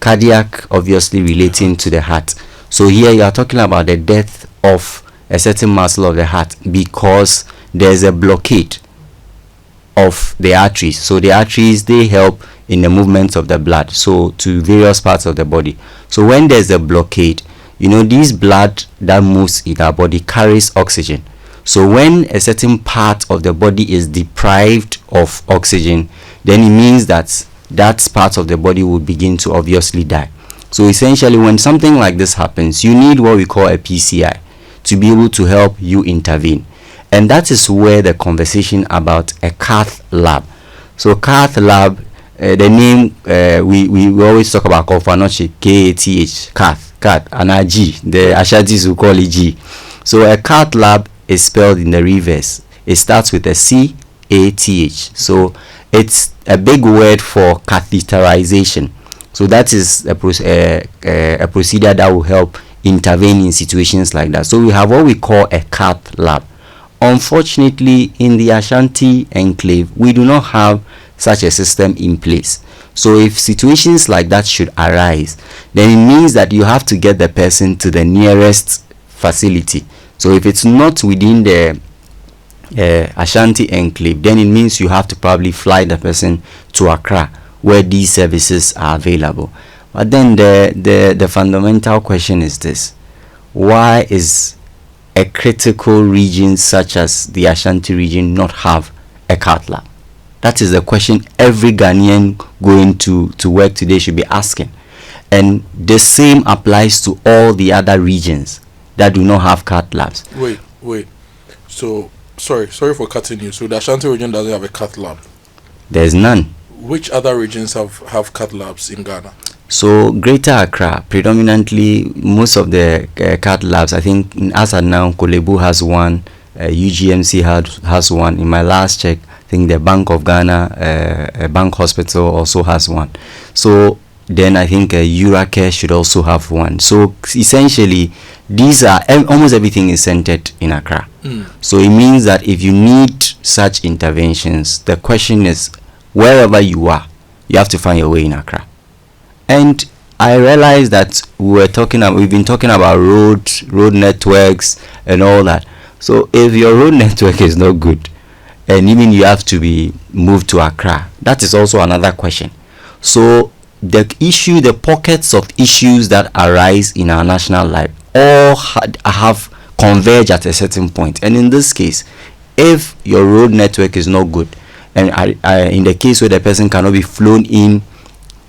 cardiac obviously relating to the heart. So here you are talking about the death of a certain muscle of the heart because there's a blockade of the arteries. So the arteries, they help in the movement of the blood, so to various parts of the body. So when there's a blockade, this blood that moves in our body carries oxygen. So when a certain part of the body is deprived of oxygen, then it means that part of the body will begin to obviously die. So essentially, when something like this happens, you need what we call a PCI to be able to help you intervene. And that is where the conversation about a Cath lab. So Cath lab, the name, we always talk about Kofanochi, Kath, Cath, and a G. The Ashadis will call it G. So a Cath lab is spelled in the reverse. It starts with a CATH. So it's a big word for catheterization. So that is a procedure that will help intervene in situations like that. So we have what we call a Cath lab. Unfortunately, in the Ashanti enclave, we do not have such a system in place. So if situations like that should arise, then it means that you have to get the person to the nearest facility. So if it's not within the Ashanti enclave, then it means you have to probably fly the person to Accra, where these services are available. But then the fundamental question is this: why is a critical region such as the Ashanti region not have a Cath lab? That is the question every Ghanaian going to work today should be asking. And the same applies to all the other regions that do not have Cath labs. Wait. So, sorry for cutting you. So the Ashanti region doesn't have a Cath lab? There's none. Which other regions have Cath labs in Ghana? So Greater Accra, predominantly most of the Cath labs, I think as of now, Kolebu has one, UGMC has one. In my last check, I think the Bank of Ghana, Bank Hospital also has one. So then I think Uracare should also have one. So essentially, these are almost everything is centered in Accra. So it means that if you need such interventions, the question is, wherever you are, you have to find your way in Accra. And I realized that we've been talking about road networks and all that. So if your road network is not good, and even you have to be moved to Accra, that is also another question. So the pockets of issues that arise in our national life all have converged at a certain point. And in this case, if your road network is not good, and in the case where the person cannot be flown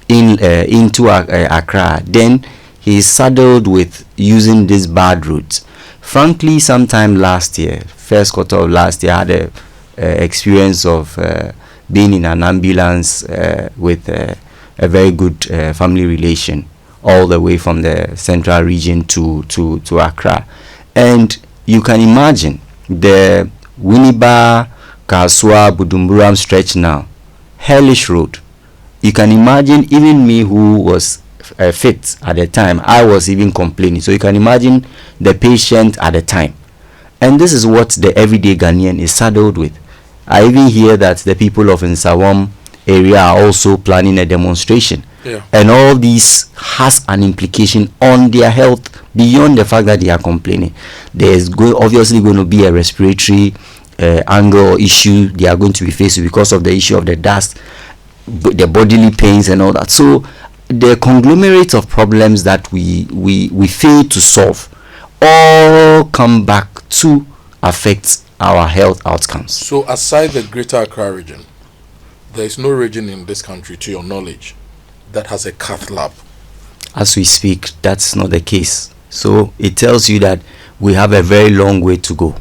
into Accra, then he is saddled with using these bad routes. Frankly, sometime last year, first quarter of last year, I had a experience of being in an ambulance with a very good family relation, all the way from the central region to Accra. And you can imagine the Winneba, Kaswa, Budumburam stretch now, hellish road. You can imagine, even me who was fit at the time, I was even complaining. So you can imagine the patient at the time. And this is what the everyday Ghanaian is saddled with. I even hear that the people of Nsawam area are also planning a demonstration. Yeah. And all this has an implication on their health beyond the fact that they are complaining. There's obviously going to be a respiratory angle or issue they are going to be faced with because of the issue of the dust, the bodily pains and all that. So the conglomerate of problems that we fail to solve all come back to affect our health outcomes. So aside the Greater Accra region, there is no region in this country, to your knowledge, that has a Cath lab? As we speak, that's not the case. So it tells you that we have a very long way to go.